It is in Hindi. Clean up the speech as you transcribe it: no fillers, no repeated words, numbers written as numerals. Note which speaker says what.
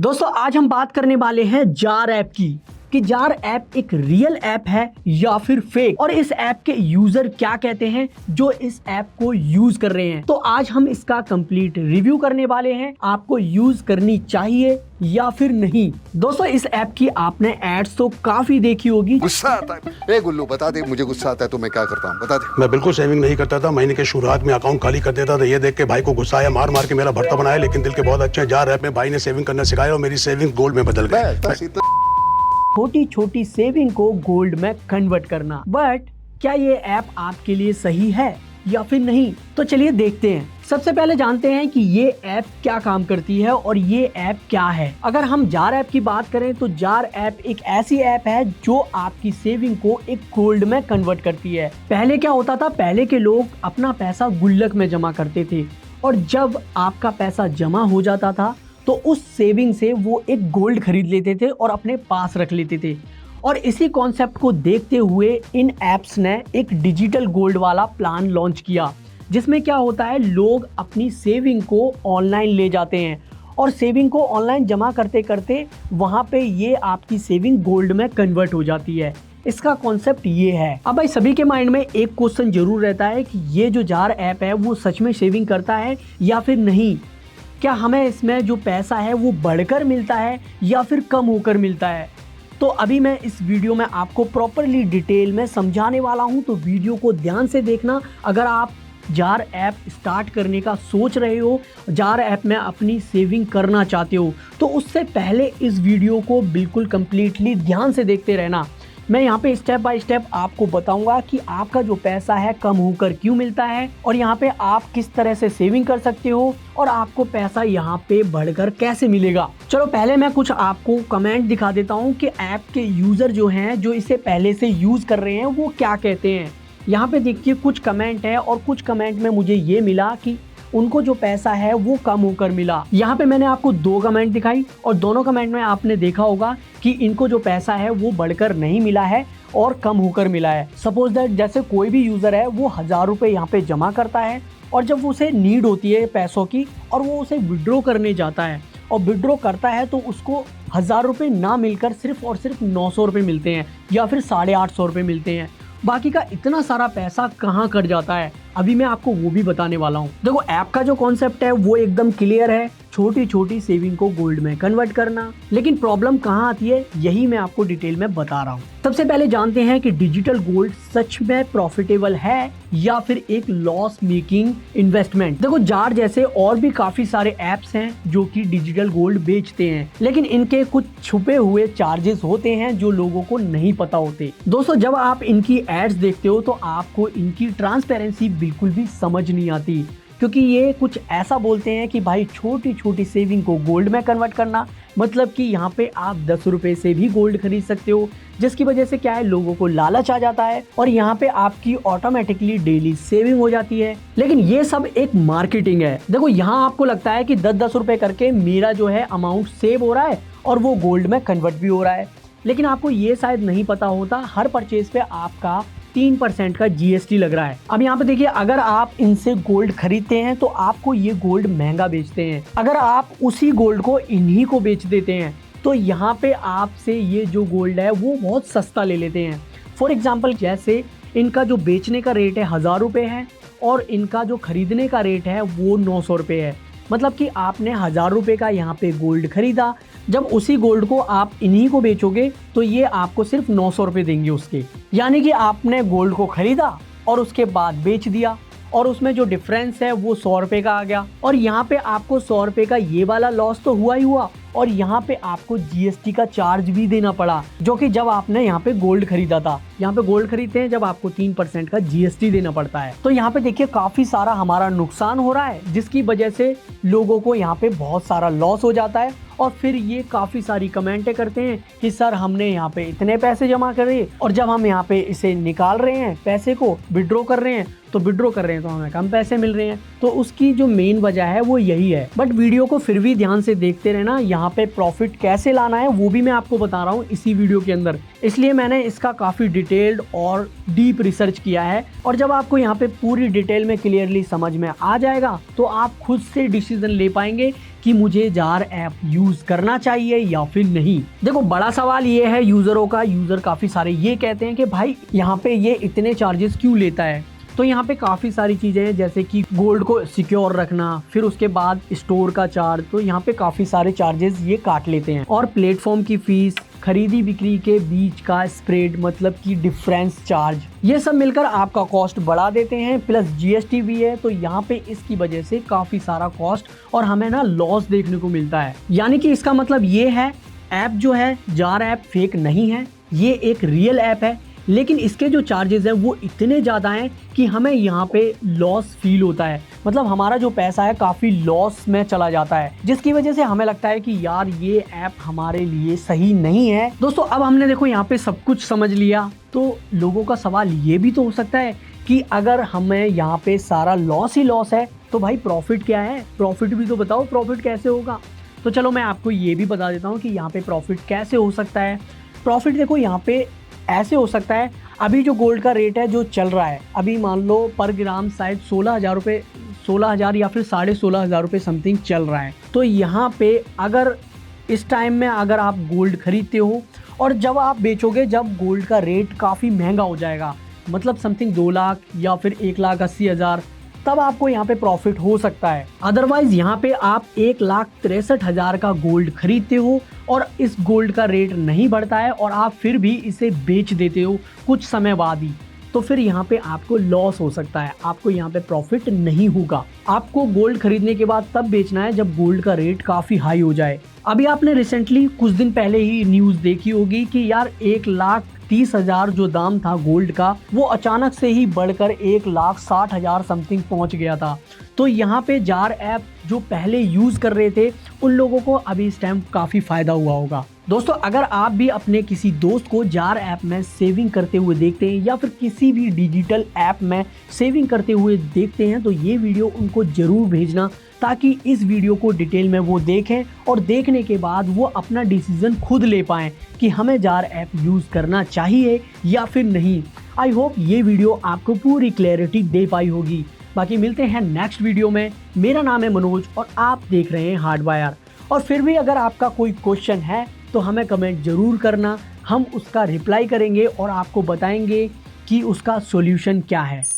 Speaker 1: दोस्तों आज हम बात करने वाले हैं जार ऐप की कि जार ऐप एक रियल ऐप है या फिर फेक, और इस ऐप के यूजर क्या कहते हैं जो इस ऐप को यूज कर रहे हैं। तो आज हम इसका कंप्लीट रिव्यू करने वाले हैं, आपको यूज करनी चाहिए या फिर नहीं। दोस्तों इस ऐप की आपने एड्स तो काफी देखी होगी।
Speaker 2: गुस्सा आता है। ए गुल्लू बता दे, मुझे गुस्सा आता है तो मैं क्या करता हूँ बता दे।
Speaker 3: मैं बिल्कुल सेविंग नहीं करता था। महीने के शुरुआत में अकाउंट खाली कर देता था। ये देख के भाई को गुस्सा आया, मार मार के मेरा भरता बनाया। लेकिन दिल के बहुत अच्छे जार ऐप में भाई ने सेविंग करना सिखाया और मेरी सेविंग गोल्ड में बदल गई।
Speaker 1: छोटी छोटी सेविंग को गोल्ड में कन्वर्ट करना, बट क्या ये ऐप आपके लिए सही है या फिर नहीं, तो चलिए देखते हैं। सबसे पहले जानते हैं कि ये ऐप क्या काम करती है और ये ऐप क्या है। अगर हम जार ऐप की बात करें तो जार ऐप एक ऐसी ऐप है जो आपकी सेविंग को एक गोल्ड में कन्वर्ट करती है। पहले क्या होता था, पहले के लोग अपना पैसा गुल्लक में जमा करते थे और जब आपका पैसा जमा हो जाता था तो उस सेविंग से वो एक गोल्ड खरीद लेते थे और अपने पास रख लेते थे। और इसी कॉन्सेप्ट को देखते हुए इन ऐप्स ने एक डिजिटल गोल्ड वाला प्लान लॉन्च किया, जिसमें क्या होता है, लोग अपनी सेविंग को ऑनलाइन ले जाते हैं और सेविंग को ऑनलाइन जमा करते करते वहाँ पे ये आपकी सेविंग गोल्ड में कन्वर्ट हो जाती है। इसका कॉन्सेप्ट ये है। अब भाई सभी के माइंड में एक क्वेश्चन जरूर रहता है कि ये जो जार ऐप है वो सच में सेविंग करता है या फिर नहीं। क्या हमें इसमें जो पैसा है वो बढ़कर मिलता है या फिर कम होकर मिलता है। तो अभी मैं इस वीडियो में आपको प्रॉपरली डिटेल में समझाने वाला हूं, तो वीडियो को ध्यान से देखना। अगर आप जार ऐप स्टार्ट करने का सोच रहे हो, जार ऐप में अपनी सेविंग करना चाहते हो, तो उससे पहले इस वीडियो को बिल्कुल कंप्लीटली ध्यान से देखते रहना। मैं यहाँ पे स्टेप बाय स्टेप आपको बताऊंगा कि आपका जो पैसा है कम होकर क्यों मिलता है और यहाँ पे आप किस तरह से सेविंग कर सकते हो और आपको पैसा यहाँ पे बढ़कर कैसे मिलेगा। चलो पहले मैं कुछ आपको कमेंट दिखा देता हूँ कि ऐप के यूजर जो हैं, जो इसे पहले से यूज कर रहे हैं, वो क्या कहते हैं। यहाँ पे देखिए कुछ कमेंट है और कुछ कमेंट में मुझे ये मिला कि उनको जो पैसा है वो कम होकर मिला। यहाँ पे मैंने आपको 2 कमेंट दिखाई और दोनों कमेंट में आपने देखा होगा कि इनको जो पैसा है वो बढ़कर नहीं मिला है और कम होकर मिला है। सपोज दैट जैसे कोई भी यूजर है वो 1000 रुपये यहाँ पे जमा करता है और जब उसे नीड होती है पैसों की और वो उसे विड्रॉ करने जाता है और विड्रॉ करता है तो उसको 1000 रुपये ना मिलकर सिर्फ और सिर्फ 900 रुपये मिलते हैं या फिर 850 रुपये मिलते हैं। बाकी का इतना सारा पैसा कहाँ कट जाता है, अभी मैं आपको वो भी बताने वाला हूँ। देखो ऐप का जो कॉन्सेप्ट है वो एकदम क्लियर है, छोटी छोटी सेविंग को गोल्ड में कन्वर्ट करना। लेकिन प्रॉब्लम कहाँ आती है यही मैं आपको डिटेल में बता रहा हूँ। सबसे पहले जानते हैं कि डिजिटल गोल्ड सच में प्रॉफिटेबल है या फिर एक लॉस मेकिंग इन्वेस्टमेंट। देखो जार जैसे और भी काफी सारे ऐप्स हैं जो कि डिजिटल गोल्ड बेचते हैं, लेकिन इनके कुछ छुपे हुए चार्जेस होते हैं जो लोगों को नहीं पता होते। दोस्तों जब आप इनकी एड्स देखते हो तो आपको इनकी ट्रांसपेरेंसी बिल्कुल भी समझ नहीं आती, क्योंकि ये कुछ ऐसा बोलते हैं कि भाई छोटी छोटी सेविंग को गोल्ड में कन्वर्ट करना, मतलब कि यहाँ पे आप 10 रुपए से भी गोल्ड खरीद सकते हो, जिसकी वजह से क्या है, लोगों को लालच आ जाता है और यहाँ पे आपकी ऑटोमेटिकली डेली सेविंग हो जाती है। लेकिन ये सब एक मार्केटिंग है। देखो यहाँ आपको लगता है कि 10-10 रुपए करके मेरा जो है अमाउंट सेव हो रहा है और वो गोल्ड में कन्वर्ट भी हो रहा है, लेकिन आपको ये शायद नहीं पता होता हर परचेज पे आपका 3% का GST लग रहा है। अब यहाँ पे देखिए, अगर आप इनसे गोल्ड खरीदते हैं तो आपको ये गोल्ड महंगा बेचते हैं। अगर आप उसी गोल्ड को इन्हीं को बेच देते हैं तो यहाँ पे आपसे ये जो गोल्ड है वो बहुत सस्ता ले लेते हैं। फॉर एग्जाम्पल जैसे इनका जो बेचने का रेट है 1000 रुपये है और इनका जो खरीदने का रेट है वो 900 रुपये है। मतलब कि आपने 1000 रुपये का यहाँ पे गोल्ड खरीदा, जब उसी गोल्ड को आप इन्हीं को बेचोगे तो ये आपको सिर्फ 900 रुपये देंगे उसके। यानी कि आपने गोल्ड को खरीदा और उसके बाद बेच दिया और उसमें जो डिफरेंस है वो 100 रुपये का आ गया और यहाँ पे आपको 100 रुपये का ये वाला लॉस तो हुआ ही हुआ और यहाँ पे आपको GST का चार्ज भी देना पड़ा, जो कि जब आपने यहाँ पे गोल्ड खरीदा था। यहाँ पे गोल्ड खरीदते हैं जब आपको 3% का GST देना पड़ता है। तो यहाँ पे देखिए काफी सारा हमारा नुकसान हो रहा है, जिसकी वजह से लोगों को यहाँ पे बहुत सारा लॉस हो जाता है और फिर ये काफी सारी कमेंटें करते हैं कि सर हमने यहाँ पे इतने पैसे जमा करे और जब हम यहाँ पे इसे निकाल रहे हैं पैसे को विड्रॉ कर रहे हैं तो हमें कम पैसे मिल रहे हैं। तो उसकी जो मेन वजह है वो यही है। बट वीडियो को फिर भी ध्यान से देखते रहना, यहाँ पे प्रॉफिट कैसे लाना है वो भी मैं आपको बता रहा हूँ इसी वीडियो के अंदर, इसलिए मैंने इसका काफी डिटेल्ड और डीप रिसर्च किया है। और जब आपको यहाँ पे पूरी डिटेल में क्लियरली समझ में आ जाएगा तो आप खुद से डिसीजन ले पाएंगे कि मुझे जार ऐप यूज करना चाहिए या फिर नहीं। देखो बड़ा सवाल ये है यूजरों का, यूजर काफी सारे ये कहते हैं कि भाई यहाँ पे ये इतने चार्जेस क्यों लेता है। तो यहाँ पे काफ़ी सारी चीज़ें हैं जैसे कि गोल्ड को सिक्योर रखना, फिर उसके बाद स्टोर का चार्ज, तो यहाँ पे काफ़ी सारे चार्जेस ये काट लेते हैं। और प्लेटफॉर्म की फीस, खरीदी बिक्री के बीच का स्प्रेड मतलब कि डिफरेंस चार्ज, ये सब मिलकर आपका कॉस्ट बढ़ा देते हैं। प्लस जीएसटी भी है, तो यहाँ पे इसकी वजह से काफ़ी सारा कॉस्ट और हमें ना लॉस देखने को मिलता है। यानी कि इसका मतलब ये है ऐप जो है जार ऐप फेक नहीं है, ये एक रियल ऐप है, लेकिन इसके जो चार्जेस हैं वो इतने ज़्यादा हैं कि हमें यहाँ पे लॉस फील होता है। मतलब हमारा जो पैसा है काफ़ी लॉस में चला जाता है, जिसकी वजह से हमें लगता है कि यार ये ऐप हमारे लिए सही नहीं है। दोस्तों अब हमने देखो यहाँ पे सब कुछ समझ लिया, तो लोगों का सवाल ये भी तो हो सकता है कि अगर हमें यहाँ पे सारा लॉस ही लॉस है तो भाई प्रॉफिट क्या है, प्रॉफिट भी तो बताओ, प्रॉफिट कैसे होगा। तो चलो मैं आपको ये भी बता देता हूँ कि यहाँ पे प्रॉफिट कैसे हो सकता है। प्रॉफिट देखो यहाँ पे ऐसे हो सकता है, अभी जो गोल्ड का रेट है जो चल रहा है, अभी मान लो पर ग्राम शायद 16,000 रुपये, 16,000 या फिर 16,500 रुपये समथिंग चल रहा है। तो यहाँ पे अगर इस टाइम में अगर आप गोल्ड खरीदते हो और जब आप बेचोगे, जब गोल्ड का रेट काफ़ी महंगा हो जाएगा, मतलब समथिंग 2 लाख या फिर 1,80,000, तब आपको यहाँ पे प्रॉफिट हो सकता है। अदरवाइज यहाँ पे आप 1,63,000 का गोल्ड खरीदते हो और इस गोल्ड का रेट नहीं बढ़ता है और आप फिर भी इसे बेच देते हो कुछ समय बाद ही, तो फिर यहाँ पे आपको लॉस हो सकता है, आपको यहाँ पे प्रॉफिट नहीं होगा। आपको गोल्ड खरीदने के बाद तब बेचना है जब गोल्ड का रेट काफ़ी हाई हो जाए। अभी आपने रिसेंटली कुछ दिन पहले ही न्यूज़ देखी होगी कि यार 1,30,000 जो दाम था गोल्ड का वो अचानक से ही बढ़कर 1,60,000 समथिंग पहुंच गया था। तो यहाँ पे जार ऐप जो पहले यूज़ कर रहे थे उन लोगों को अभी इस टाइम काफ़ी फ़ायदा हुआ होगा। दोस्तों अगर आप भी अपने किसी दोस्त को जार ऐप में सेविंग करते हुए देखते हैं या फिर किसी भी डिजिटल ऐप में सेविंग करते हुए देखते हैं तो ये वीडियो उनको ज़रूर भेजना, ताकि इस वीडियो को डिटेल में वो देखें और देखने के बाद वो अपना डिसीजन खुद ले पाएं कि हमें जार ऐप यूज़ करना चाहिए या फिर नहीं। आई होप ये वीडियो आपको पूरी क्लैरिटी दे पाई होगी। बाकी मिलते हैं नेक्स्ट वीडियो में। मेरा नाम है मनोज और आप देख रहे हैं हार्डवायर। और फिर भी अगर आपका कोई क्वेश्चन है तो हमें कमेंट ज़रूर करना, हम उसका रिप्लाई करेंगे और आपको बताएंगे कि उसका सॉल्यूशन क्या है।